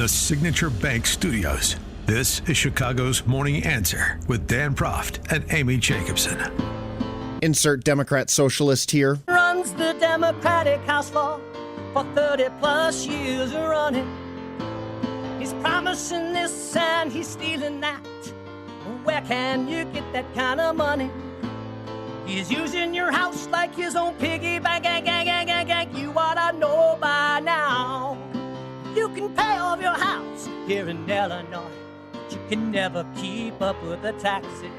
The Signature Bank Studios. This is Chicago's Morning Answer with Dan Proft and Amy Jacobson. Insert Democrat socialist here. Runs the Democratic House for 30 plus years running. He's promising this and he's stealing that. Where can you get that kind of money? He's using your house like his own piggy bank. You ought to know by now. You can pay off your house here in Illinois, but you can never keep up with the taxes.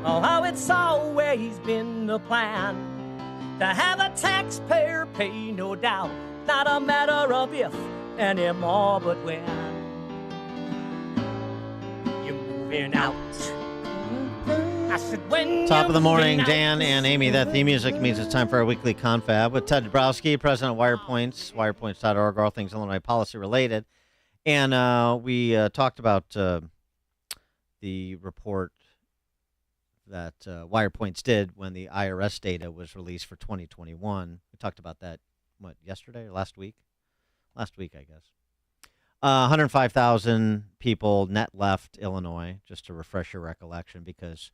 Oh, how it's always been the plan to have a taxpayer pay, no doubt. Not a matter of if anymore, but when you're moving out. I said, when Top of the morning, out. Dan and Amy. That theme music means it's time for our weekly confab with Ted Dabrowski, president of Wirepoints, wirepoints.org, all things Illinois policy related. And we talked about the report that Wirepoints did when the IRS data was released for 2021. We talked about that, yesterday or last week? Last week, I guess. 105,000 people net left Illinois, just to refresh your recollection, because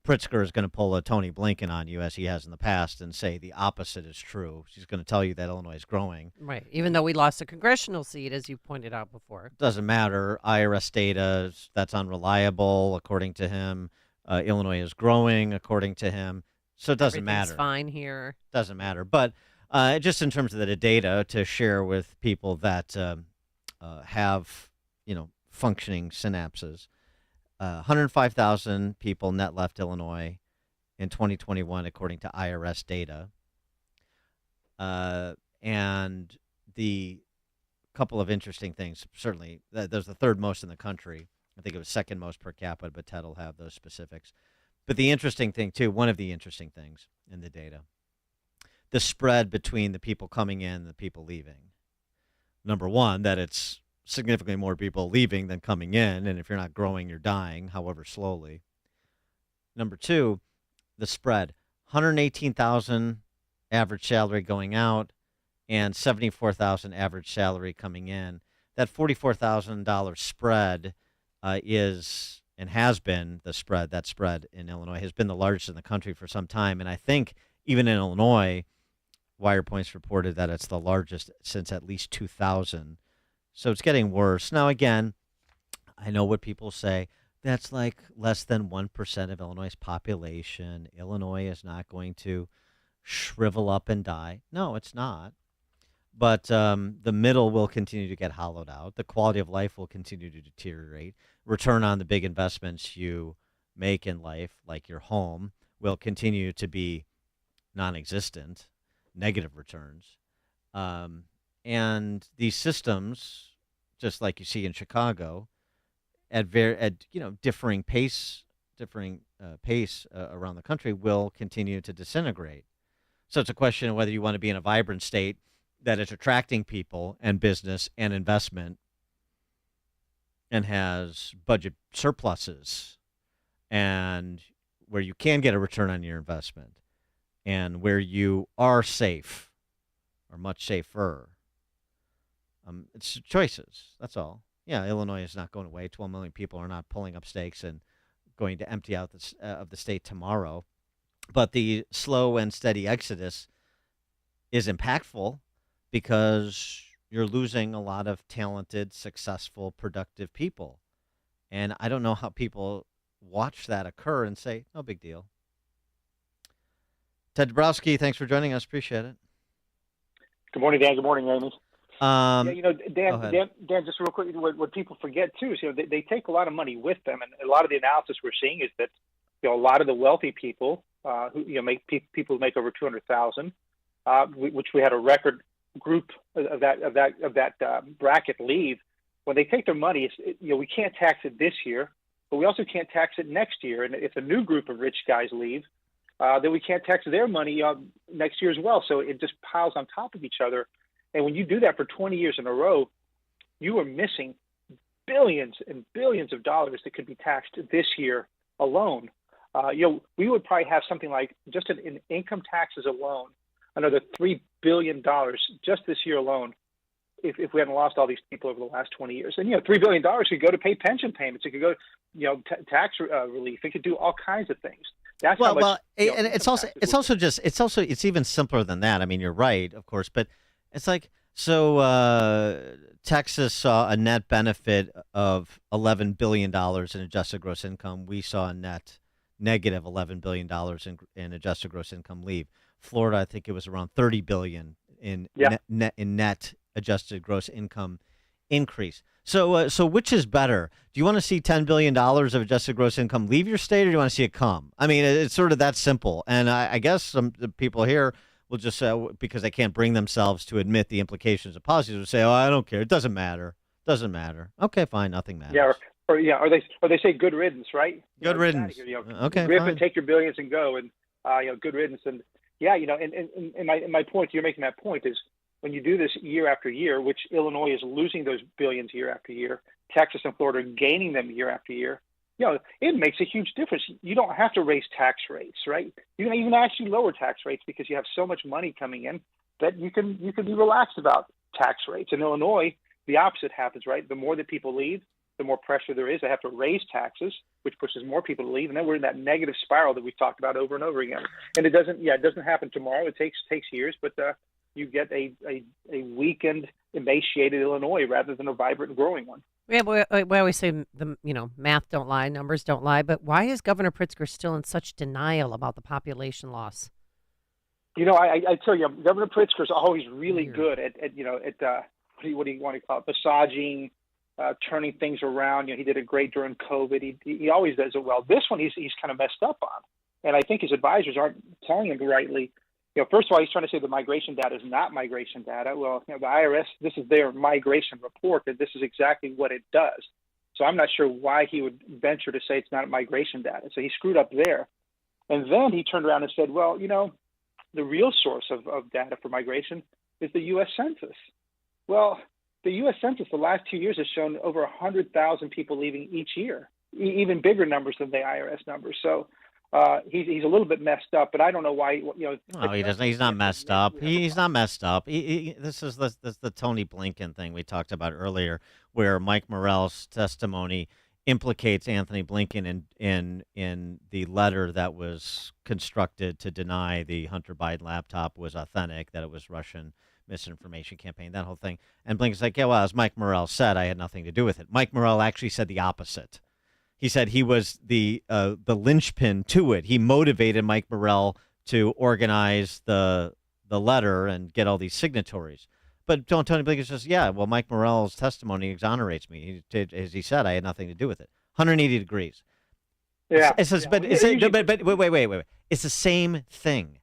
Pritzker is going to pull a Tony Blinken on you, as he has in the past, and say the opposite is true. She's going to tell you that Illinois is growing. Right, even though we lost a congressional seat, as you pointed out before. Doesn't matter. IRS data, that's unreliable, according to him. Illinois is growing, according to him. So it doesn't matter. Everything's fine here. Doesn't matter. But just in terms of the data, to share with people that have, functioning synapses, 105,000 people net left Illinois in 2021, according to IRS data. And the couple of interesting things, certainly, there's the third most in the country. I think it was second most per capita, but Ted will have those specifics. But the interesting thing, too, one of the interesting things in the data, the spread between the people coming in and the people leaving. Number one, that it's significantly more people leaving than coming in, and if you're not growing, you're dying, however slowly. Number two, the spread, 118,000 average salary going out and 74,000 average salary coming in. That $44,000 spread is and has been that spread in Illinois has been the largest in the country for some time, and I think even in Illinois, Wirepoints reported that it's the largest since at least 2000. So it's getting worse. Now, again, I know what people say. That's like less than 1% of Illinois' population. Illinois is not going to shrivel up and die. No, it's not. But the middle will continue to get hollowed out. The quality of life will continue to deteriorate. Return on the big investments you make in life, like your home, will continue to be non-existent, negative returns. And these systems, just like you see in Chicago, at differing pace around the country, will continue to disintegrate. So it's a question of whether you want to be in a vibrant state that is attracting people and business and investment and has budget surpluses and where you can get a return on your investment and where you are safe or much safer. It's choices. That's all. Yeah, Illinois is not going away. 12 million people are not pulling up stakes and going to empty out of the state tomorrow. But the slow and steady exodus is impactful because you're losing a lot of talented, successful, productive people. And I don't know how people watch that occur and say, no big deal. Ted Dabrowski, thanks for joining us. Appreciate it. Good morning, Dan. Good morning, Amy. Dan, just real quick, what people forget too is, they take a lot of money with them, and a lot of the analysis we're seeing is that, a lot of the wealthy people who make people who make over 200,000, which we had a record group of that bracket leave. When they take their money, we can't tax it this year, but we also can't tax it next year. And if a new group of rich guys leave, then we can't tax their money next year as well. So it just piles on top of each other. And when you do that for 20 years in a row, you are missing billions and billions of dollars that could be taxed this year alone. We would probably have something like, just in income taxes alone, another $3 billion just this year alone if we hadn't lost all these people over the last 20 years. And, $3 billion could go to pay pension payments. It could go, tax relief. It could do all kinds of things. That's how much, and it's even simpler than that. I mean, you're right, of course, but it's like, Texas saw a net benefit of $11 billion in adjusted gross income. We saw a net negative $11 billion in adjusted gross income leave. Florida, I think it was around $30 billion in net adjusted gross income increase. So which is better? Do you want to see $10 billion of adjusted gross income leave your state, or do you want to see it come? I mean, it's sort of that simple. And I guess some people here will just because they can't bring themselves to admit the implications of policies, will say, "Oh, I don't care. It doesn't matter. Doesn't matter." Okay, fine, nothing matters. Yeah, or they say good riddance, right? Good riddance. Okay, rip fine. And take your billions and go, and good riddance. And and my point, you're making that point, is when you do this year after year, which Illinois is losing those billions year after year, Texas and Florida are gaining them year after year. It makes a huge difference. You don't have to raise tax rates, right? You can even actually lower tax rates because you have so much money coming in that you can be relaxed about tax rates. In Illinois, the opposite happens, right? The more that people leave, the more pressure there is. They have to raise taxes, which pushes more people to leave, and then we're in that negative spiral that we've talked about over and over again. And it doesn't happen tomorrow. It takes years, but you get a weakened, emaciated Illinois rather than a vibrant, growing one. Yeah, we always say math don't lie, numbers don't lie. But why is Governor Pritzker still in such denial about the population loss? I tell you, Governor Pritzker is always really good at what do you want to call it, massaging, turning things around. He did it great during COVID. He always does it well. This one he's kind of messed up on, and I think his advisors aren't telling him rightly. First of all, he's trying to say the migration data is not migration data. Well, the IRS, this is their migration report, and this is exactly what it does. So I'm not sure why he would venture to say it's not migration data. So he screwed up there. And then he turned around and said, well, the real source of data for migration is the U.S. Census. Well, the U.S. Census the last 2 years has shown over 100,000 people leaving each year, even bigger numbers than the IRS numbers. So he's a little bit messed up, but I don't know why. No, he doesn't. He's not messed up. He's not messed up. This is the Tony Blinken thing we talked about earlier, where Mike Morell's testimony implicates Anthony Blinken in the letter that was constructed to deny the Hunter Biden laptop was authentic, that it was Russian misinformation campaign, that whole thing. And Blinken's like, yeah, well, as Mike Morell said, I had nothing to do with it. Mike Morell actually said the opposite. He said he was the linchpin to it. He motivated Mike Morell to organize the letter and get all these signatories. But Tony Blinken says, yeah, well, Mike Morell's testimony exonerates me. As he said, I had nothing to do with it. 180 degrees. Yeah. But wait. It's the same thing.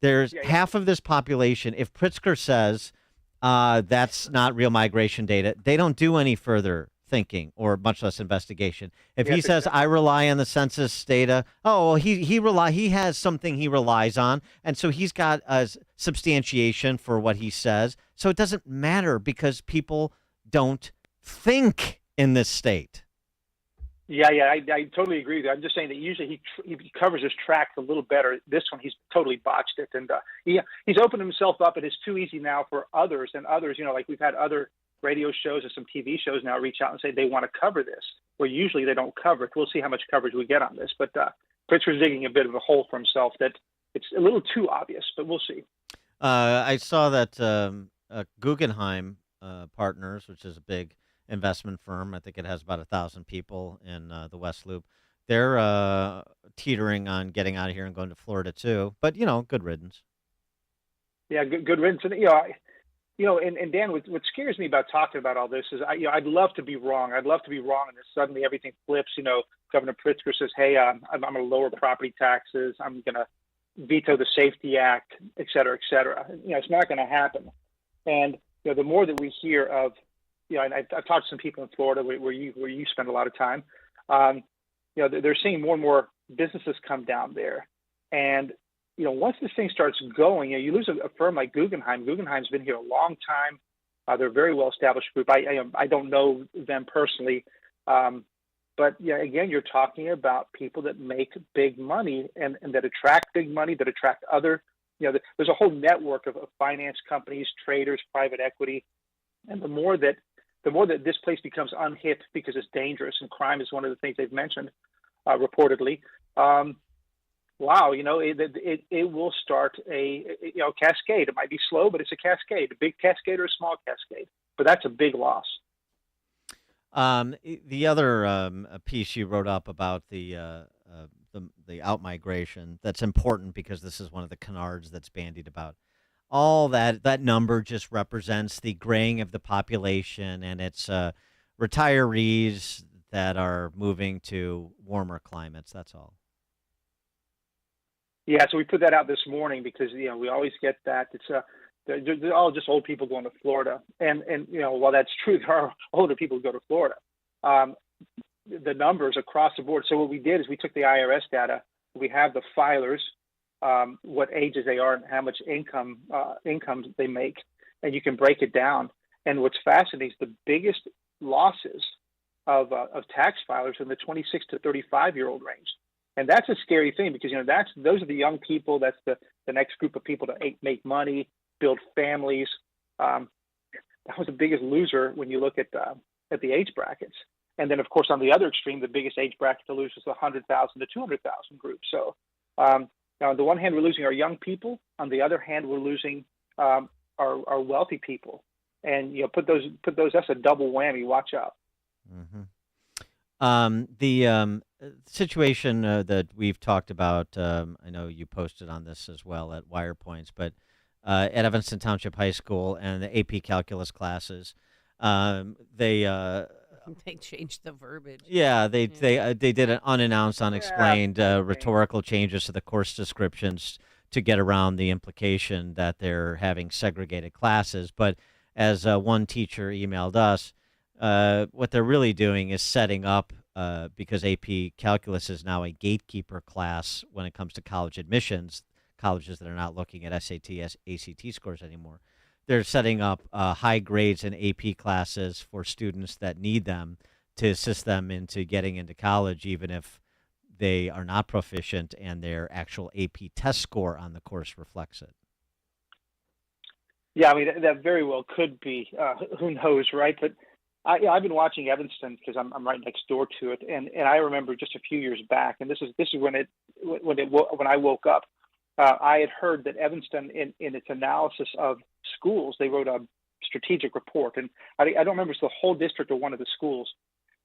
There's half of this population. If Pritzker says that's not real migration data, they don't do any further thinking or much less investigation. If he says I rely on the census data, he has something he relies on, and so he's got a substantiation for what he says. So it doesn't matter because people don't think in this state. Yeah, I totally agree with you. I'm just saying that usually he covers his tracks a little better. This one, he's totally botched it, and he's opened himself up. It is too easy now for others, like we've had other radio shows and some TV shows now reach out and say they want to cover this, where usually they don't cover it. We'll see how much coverage we get on this, but Pritzker's digging a bit of a hole for himself that it's a little too obvious, but we'll see. I saw that Guggenheim Partners, which is a big investment firm, I think it has about 1,000 people in the West Loop, they're teetering on getting out of here and going to Florida too, but good riddance. Yeah, good riddance. And and Dan, what scares me about talking about all this is I'd love to be wrong. I'd love to be wrong, and then suddenly everything flips. Governor Pritzker says, "Hey, I'm going to lower property taxes. I'm going to veto the Safety Act, et cetera, et cetera." It's not going to happen. And the more that we hear of, and I've talked to some people in Florida where you spend a lot of time. They're seeing more and more businesses come down there, and once this thing starts going, you lose a firm like Guggenheim. Guggenheim's been here a long time. They're a very well-established group. I don't know them personally, but again, you're talking about people that make big money and that attract big money, that attract other. There's a whole network of finance companies, traders, private equity And the more that this place becomes unhip because it's dangerous and crime is one of the things they've mentioned, reportedly. Wow, it will start a cascade. It might be slow, but it's a cascade, a big cascade or a small cascade. But that's a big loss. The other piece you wrote up about the out-migration, that's important because this is one of the canards that's bandied about. All that number just represents the graying of the population, and it's retirees that are moving to warmer climates. That's all. Yeah, so we put that out this morning because we always get that. It's they're all just old people going to Florida, and while that's true, there are older people who go to Florida. The numbers across the board. So what we did is we took the IRS data. We have the filers, what ages they are, and how much income they make, and you can break it down. And what's fascinating is the biggest losses of tax filers in the 26 to 35-year-old range. And that's a scary thing because those are the young people. That's the next group of people to make money, build families. That was the biggest loser when you look at the age brackets. And then, of course, on the other extreme, the biggest age bracket to lose is the 100,000 to 200,000 group. So, now on the one hand, we're losing our young people. On the other hand, we're losing our wealthy people. And put those. That's a double whammy. Watch out. Mm-hmm. The situation that we've talked about, I know you posted on this as well at Wirepoints, but at Evanston Township High School and the AP Calculus classes, they changed the verbiage. Yeah, they did an unannounced, unexplained rhetorical changes to the course descriptions to get around the implication that they're having segregated classes. But as one teacher emailed us, what they're really doing is setting up, because AP Calculus is now a gatekeeper class when it comes to college admissions, colleges that are not looking at SAT, ACT scores anymore. They're setting up high grades in AP classes for students that need them to assist them into getting into college, even if they are not proficient and their actual AP test score on the course reflects it. Yeah, I mean, that very well could be. Who knows, right? But I've been watching Evanston because I'm right next door to it, and I remember just a few years back, and this is when I woke up. I had heard that Evanston, in its analysis of schools, they wrote a strategic report, and I don't remember if it's the whole district or one of the schools,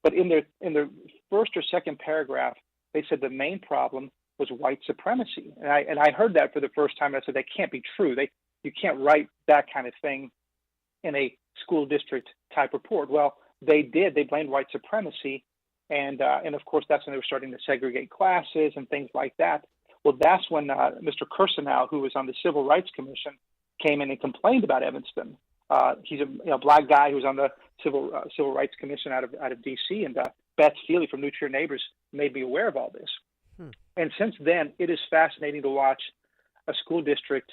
but in their first or second paragraph, they said the main problem was white supremacy, and I heard that for the first time. And I said that can't be true. You can't write that kind of thing in a school district type report. Well, they did. They blamed white supremacy, and of course that's when they were starting to segregate classes and things like that. Well, that's when Mr. Kirsanow, who was on the Civil Rights Commission, came in and complained about Evanston. He's a black guy who was on the Civil Rights Commission out of D.C. And Beth Feely from Neutral Neighbors made me aware of all this. And since then, it is fascinating to watch a school district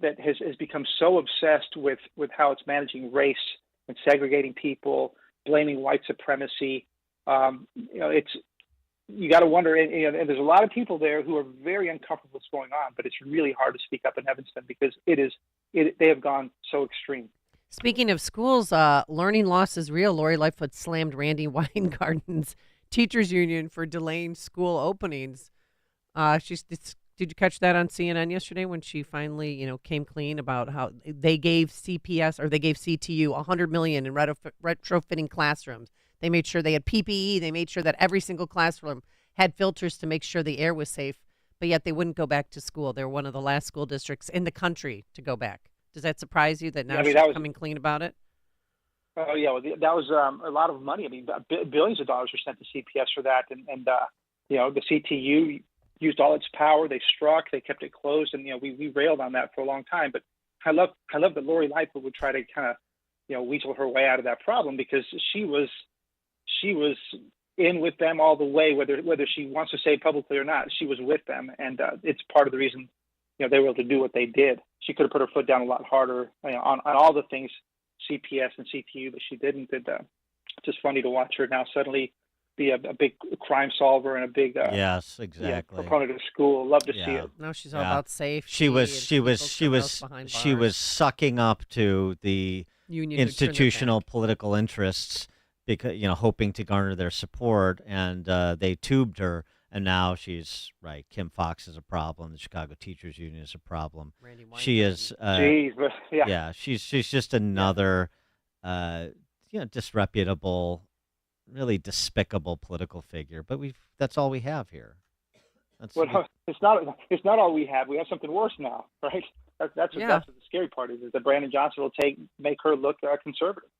that has become so obsessed with how it's managing race and segregating people, blaming white supremacy. You got to wonder, and there's a lot of people there who are very uncomfortable with what's going on, but it's really hard to speak up in Evanston because they have gone so extreme. Speaking of schools, learning loss is real. Lori Lightfoot slammed Randy Weingarten's teachers union for delaying school openings. Did you catch that on CNN yesterday when she finally, came clean about how they gave CPS or they gave CTU $100 million in retrofitting classrooms? They made sure they had PPE. They made sure that every single classroom had filters to make sure the air was safe, but yet they wouldn't go back to school. They're one of the last school districts in the country to go back. Does that surprise you that now she's coming clean about it? Oh, yeah. Well, that was a lot of money. I mean, billions of dollars were sent to CPS for that. And the CTU used all its power. They struck. They kept it closed. And, we railed on that for a long time. But I love that Lori Lightfoot would try to kind of, weasel her way out of that problem because she was in with them all the way, whether she wants to say it publicly or not. She was with them, and it's part of the reason they were able to do what they did. She could have put her foot down a lot harder on all the things CPS and CTU, but she didn't. It's just funny to watch her now suddenly be a big crime solver and a big yes, exactly proponent of school. Love to see it. No, she's all about safety. She was sucking up to the Union institutional political interests, because hoping to garner their support, and they tubed her, and now she's right. Kim Foxx is a problem. The Chicago Teachers Union is a problem. She is. She's just another, disreputable, really despicable political figure. But that's all we have here. It's not all we have. We have something worse now, right? That's what the scary part is that Brandon Johnson will make her look conservative.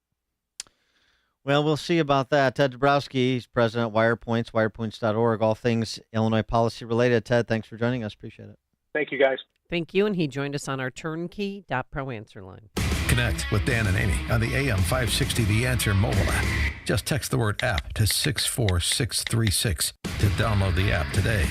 Well, we'll see about that. Ted Dabrowski, he's president of Wirepoints, wirepoints.org, all things Illinois policy related. Ted, thanks for joining us. Appreciate it. Thank you, guys. Thank you, and he joined us on our turnkey.pro answer line. Connect with Dan and Amy on the AM 560 The Answer mobile app. Just text the word app to 64636 to download the app today.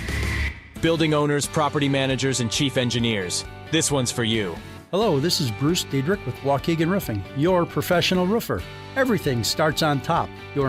Building owners, property managers, and chief engineers, this one's for you. Hello, this is Bruce Diedrich with Waukegan Roofing, your professional roofer. Everything starts on top. Your